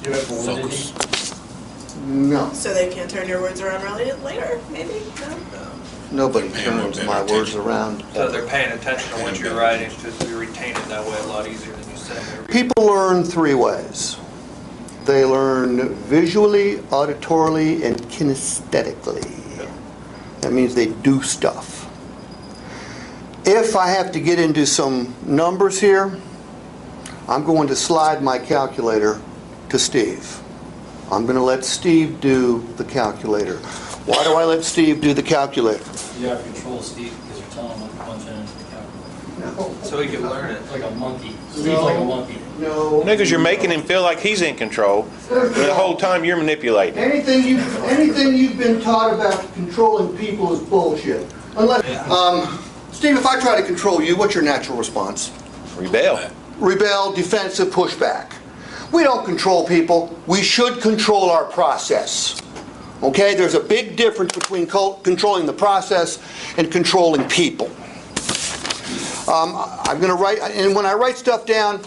Do you have validity? No. So they can't turn your words around really later, maybe? No? Nobody turns my words around. So they're paying attention to what you're writing because you retain it that way a lot easier than you say it. People learn three ways. They learn visually, auditorily, and kinesthetically. That means they do stuff. If I have to get into some numbers here, I'm going to slide my calculator to Steve. I'm going to let Steve do the calculator. Why do I let Steve do the calculator? You have control Steve because you're telling him what to punch into the calculator. No. So he can learn it. Like a monkey. Steve's like a monkey. No. No, because you're making him feel like he's in control. The whole time you're manipulating. Anything you've been taught about controlling people is bullshit. Unless, Steve, if I try to control you, what's your natural response? Rebel. Rebel, defensive, pushback. We don't control people. We should control our process. Okay? There's a big difference between controlling the process and controlling people. I'm going to write, and when I write stuff down,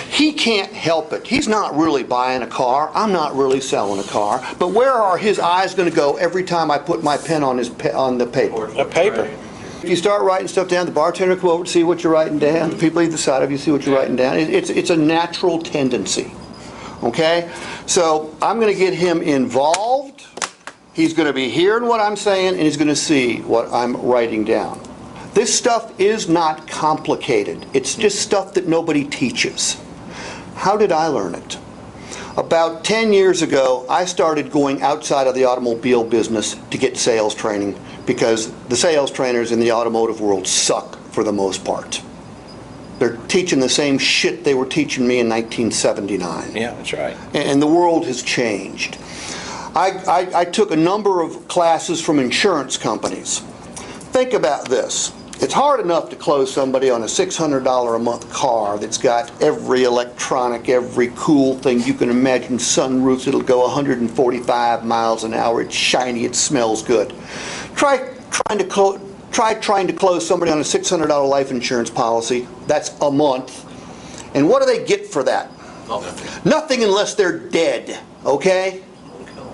he can't help it. He's not really buying a car. I'm not really selling a car. But where are his eyes going to go every time I put my pen on the paper? A paper. If you start writing stuff down, the bartender will come over to see what you're writing down. The people either side of you see what you're writing down. It's a natural tendency. Okay? So I'm going to get him involved. He's going to be hearing what I'm saying, and he's going to see what I'm writing down. This stuff is not complicated. It's just stuff that nobody teaches. How did I learn it? About 10 years ago, I started going outside of the automobile business to get sales training because the sales trainers in the automotive world suck for the most part. They're teaching the same shit they were teaching me in 1979. Yeah, that's right. And the world has changed. I took a number of classes from insurance companies. Think about this. It's hard enough to close somebody on a $600 a month car that's got every electronic, every cool thing you can imagine, sunroofs, it'll go 145 miles an hour, it's shiny, it smells good. Try trying to close somebody on a $600 life insurance policy, that's a month. And what do they get for that? Nothing. Nothing unless they're dead, okay?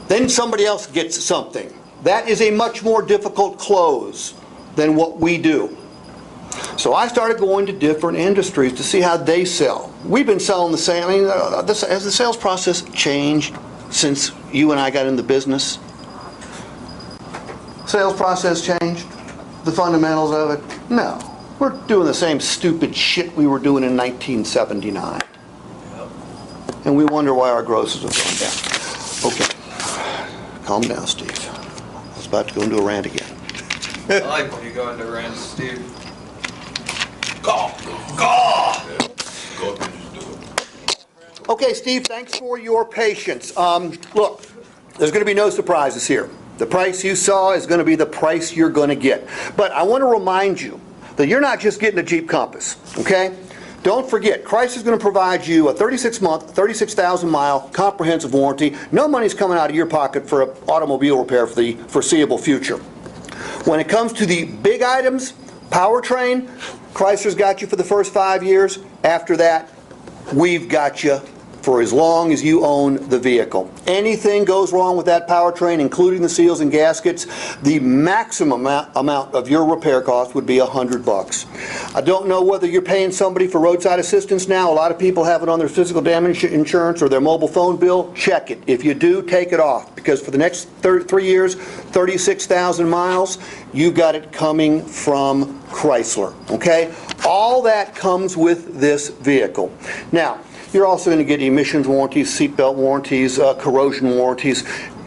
Then somebody else gets something. That is a much more difficult close than what we do. So I started going to different industries to see how they sell. We've been selling the same. I mean, has the sales process changed since you and I got in the business? Sales process changed? The fundamentals of it? No. We're doing the same stupid shit we were doing in 1979. And we wonder why our grosses are going down. Okay. Calm down, Steve. I was about to go into a rant again. I like when you go into rants, Steve. Go! Okay, Steve, thanks for your patience. Look, there's going to be no surprises here. The price you saw is going to be the price you're going to get. But I want to remind you that you're not just getting a Jeep Compass, okay? Don't forget, Chrysler's going to provide you a 36-month, 36,000-mile comprehensive warranty. No money's coming out of your pocket for an automobile repair for the foreseeable future. When it comes to the big items, powertrain, Chrysler's got you for the first 5 years. After that, we've got you for as long as you own the vehicle. Anything goes wrong with that powertrain, including the seals and gaskets, the maximum amount of your repair cost would be $100. I don't know whether you're paying somebody for roadside assistance now. A lot of people have it on their physical damage insurance or their mobile phone bill. Check it. If you do, take it off, because for the next 3 years, 36,000 miles, you got it coming from Chrysler. Okay? All that comes with this vehicle. Now, you're also going to get emissions warranties, seatbelt warranties, corrosion warranties.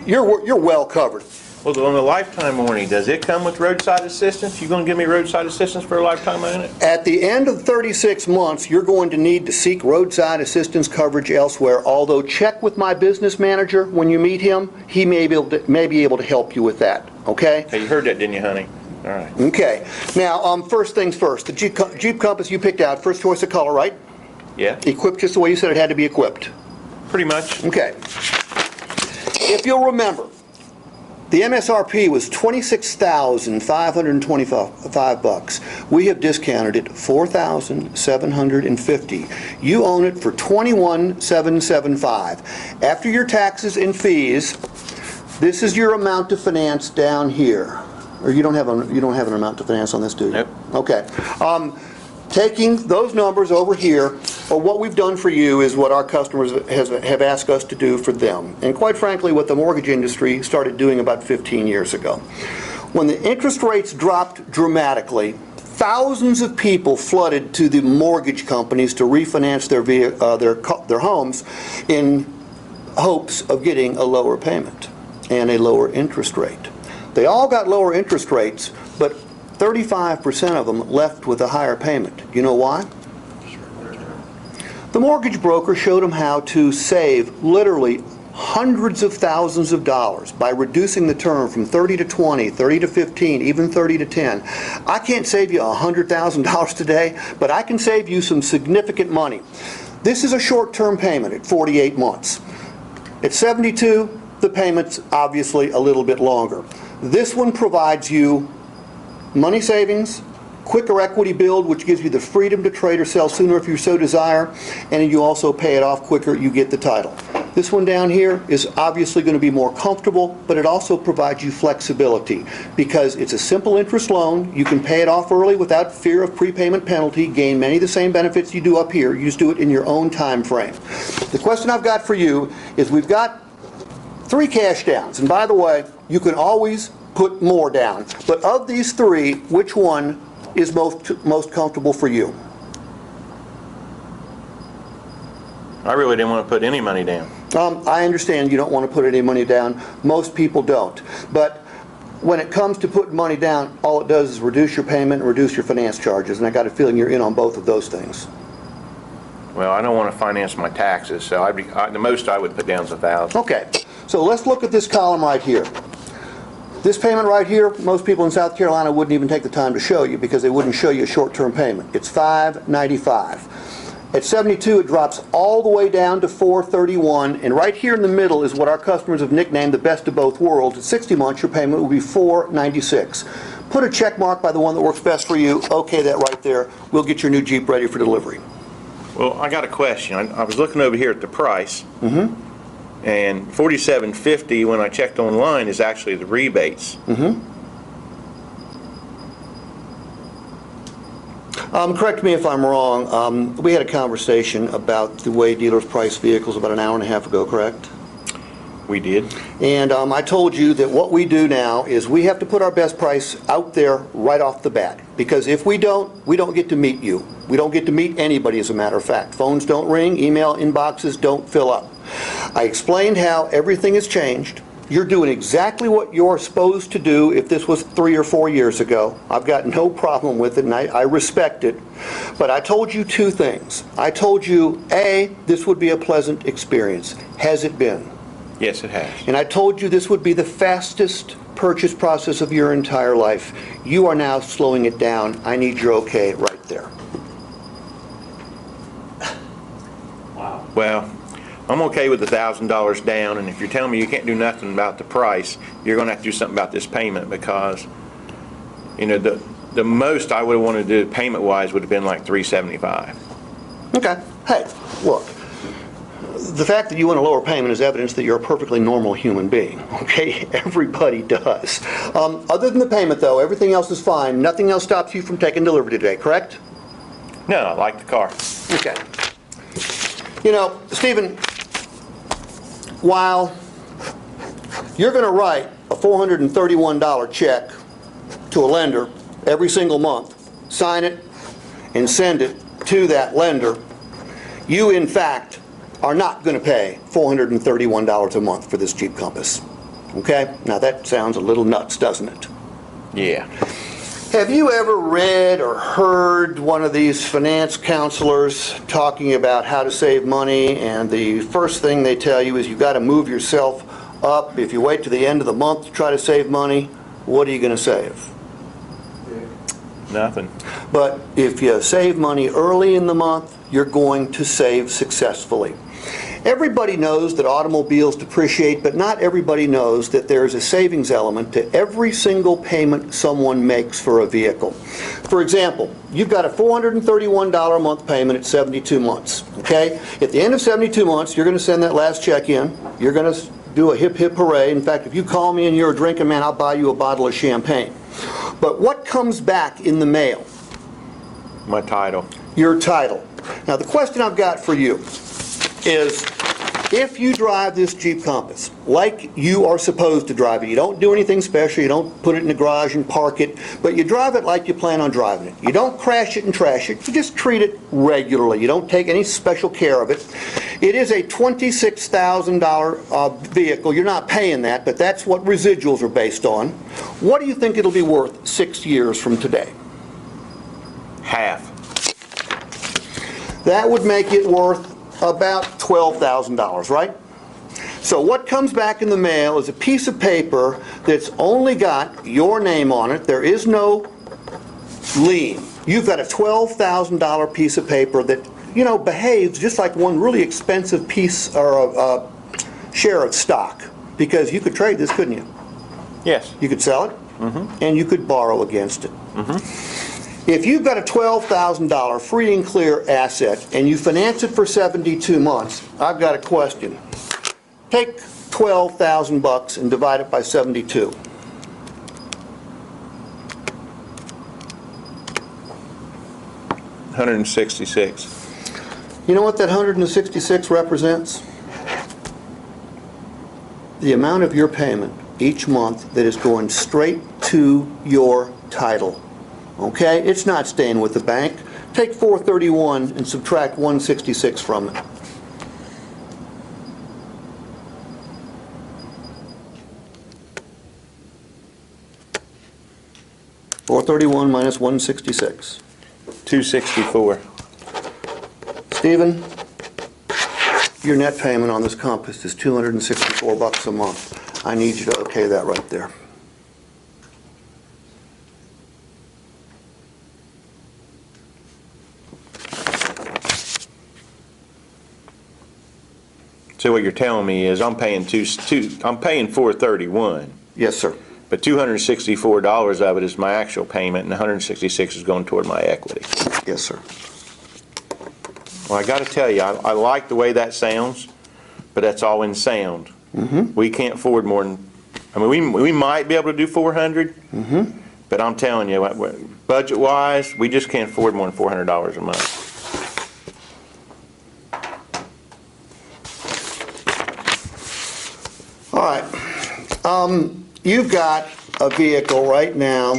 You're well covered. Well, on the lifetime warranty, does it come with roadside assistance? You going to give me roadside assistance for a lifetime on it? At the end of 36 months, you're going to need to seek roadside assistance coverage elsewhere, although check with my business manager when you meet him. He may be able to help you with that, okay? Hey, you heard that, didn't you, honey? All right. Okay. Now, first things first. The Jeep Compass you picked out, first choice of color, right? Yeah. Equipped just the way you said it had to be equipped. Pretty much. Okay. If you'll remember, The MSRP was $26,525. We have discounted it $4,750. You own it for $21,775. After your taxes and fees, this is your amount to finance down here. Or you don't have an amount to finance on this, do you? Nope. Okay. Taking those numbers over here, or what we've done for you is what our customers have asked us to do for them. And quite frankly, what the mortgage industry started doing about 15 years ago. When the interest rates dropped dramatically, thousands of people flooded to the mortgage companies to refinance their homes in hopes of getting a lower payment and a lower interest rate. They all got lower interest rates, but 35% of them left with a higher payment. You know why? The mortgage broker showed them how to save literally hundreds of thousands of dollars by reducing the term from 30 to 20, 30 to 15, even 30 to 10. I can't save you $100,000 today, but I can save you some significant money. This is a short-term payment at 48 months. At 72, the payment's obviously a little bit longer. This one provides you money savings, quicker equity build, which gives you the freedom to trade or sell sooner if you so desire, and you also pay it off quicker, you get the title. This one down here is obviously going to be more comfortable, but it also provides you flexibility because it's a simple interest loan. You can pay it off early without fear of prepayment penalty, gain many of the same benefits you do up here. You just do it in your own time frame. The question I've got for you is we've got 3 cash downs, and by the way, you can always put more down. But of these 3, which one is most comfortable for you? I really didn't want to put any money down. I understand you don't want to put any money down. Most people don't. But when it comes to putting money down, all it does is reduce your payment and reduce your finance charges. And I got a feeling you're in on both of those things. Well, I don't want to finance my taxes, so the most I would put down is $1,000. Okay, so let's look at this column right here. This payment right here, most people in South Carolina wouldn't even take the time to show you because they wouldn't show you a short-term payment. It's $595. At 72, it drops all the way down to $431, and right here in the middle is what our customers have nicknamed the best of both worlds. At 60 months, your payment will be $496. Put a check mark by the one that works best for you. Okay, that right there. We'll get your new Jeep ready for delivery. Well, I got a question. I was looking over here at the price. And $47.50 when I checked online is actually the rebates. Correct me if I'm wrong. We had a conversation about the way dealers price vehicles about an hour and a half ago, correct? We did. And I told you that what we do now is we have to put our best price out there right off the bat. Because if we don't get to meet you. We don't get to meet anybody, as a matter of fact. Phones don't ring, email inboxes don't fill up. I explained how everything has changed. You're doing exactly what you're supposed to do if this was 3 or 4 years ago. I've got no problem with it, and I respect it. But I told you 2 things. I told you, A, this would be a pleasant experience. Has it been? Yes, it has. And I told you this would be the fastest purchase process of your entire life. You are now slowing it down. I need your okay right there. Wow. Well, I'm okay with $1,000 down, and if you're telling me you can't do nothing about the price, you're going to have to do something about this payment because, you know, the most I would have wanted to do payment-wise would have been like $375. Okay. Hey, look. The fact that you want a lower payment is evidence that you're a perfectly normal human being, okay? Everybody does. Other than the payment, though, everything else is fine. Nothing else stops you from taking delivery today, correct? No, I like the car. Okay. You know, Stephen, while you're going to write a $431 check to a lender every single month, sign it, and send it to that lender, you, in fact, are not going to pay $431 a month for this Jeep Compass. Okay? Now that sounds a little nuts, doesn't it? Yeah. Have you ever read or heard one of these finance counselors talking about how to save money, and the first thing they tell you is you've got to move yourself up. If you wait to the end of the month to try to save money, what are you going to save? Nothing. But if you save money early in the month, you're going to save successfully. Everybody knows that automobiles depreciate, but not everybody knows that there's a savings element to every single payment someone makes for a vehicle. For example, you've got a $431 a month payment at 72 months, okay? At the end of 72 months, you're going to send that last check in. You're going to do a hip hip hooray. In fact, if you call me and you're a drinking man, I'll buy you a bottle of champagne. But what comes back in the mail? My title. Your title. Now, the question I've got for you is, if you drive this Jeep Compass like you are supposed to drive it, you don't do anything special, you don't put it in the garage and park it, but you drive it like you plan on driving it. You don't crash it and trash it, you just treat it regularly. You don't take any special care of it. It is a $26,000 vehicle. You're not paying that, but that's what residuals are based on. What do you think it'll be worth 6 years from today? Half. That would make it worth about $12,000, right? So what comes back in the mail is a piece of paper that's only got your name on it. There is no lien. You've got a $12,000 piece of paper that, you know, behaves just like one really expensive piece or a share of stock, because you could trade this, couldn't you? Yes. You could sell it, and you could borrow against it. If you've got a $12,000 free and clear asset and you finance it for 72 months, I've got a question. Take $12,000 and divide it by 72. $166. You know what that 166 represents? The amount of your payment each month that is going straight to your title. Okay? It's not staying with the bank. Take 431 and subtract 166 from it. $431 minus 166. 264. Stephen, your net payment on this Compass is $264 a month. I need you to okay that right there. So what you're telling me is I'm paying I'm paying $431, Yes, sir. but $264 of it is my actual payment, and $166 is going toward my equity. Yes, sir. Well, I got to tell you, I like the way that sounds, but that's all in sound. We can't afford more than, I mean, we might be able to do 400, but I'm telling you, budget-wise, we just can't afford more than $400 a month. All right. You've got a vehicle right now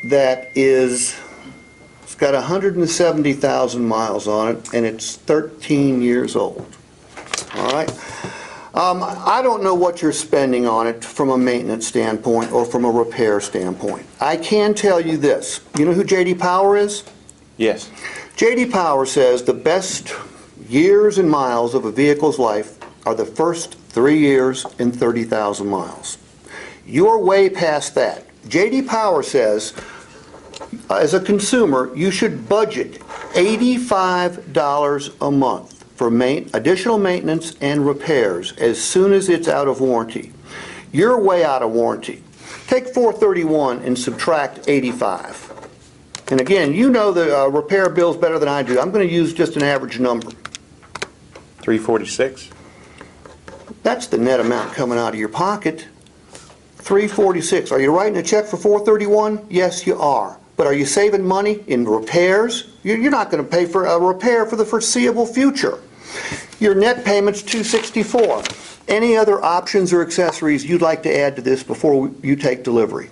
that it's got 170,000 miles on it, and it's 13 years old. All right. I don't know what you're spending on it from a maintenance standpoint or from a repair standpoint. I can tell you this. You know who J.D. Power is? Yes. J.D. Power says the best years and miles of a vehicle's life are the first 3 years and 30,000 miles. You're way past that. J.D. Power says, as a consumer, you should budget $85 a month for additional maintenance and repairs as soon as it's out of warranty. You're way out of warranty. Take 431 and subtract 85. And again, you know the repair bills better than I do. I'm going to use just an average number. 346. That's the net amount coming out of your pocket. 346. Are you writing a check for 431? Yes, you are. But are you saving money in repairs? You're not going to pay for a repair for the foreseeable future. Your net payment's 264. Any other options or accessories you'd like to add to this before you take delivery?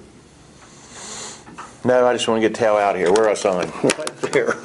No, I just want to get the hell out of here. Where else on? Right there.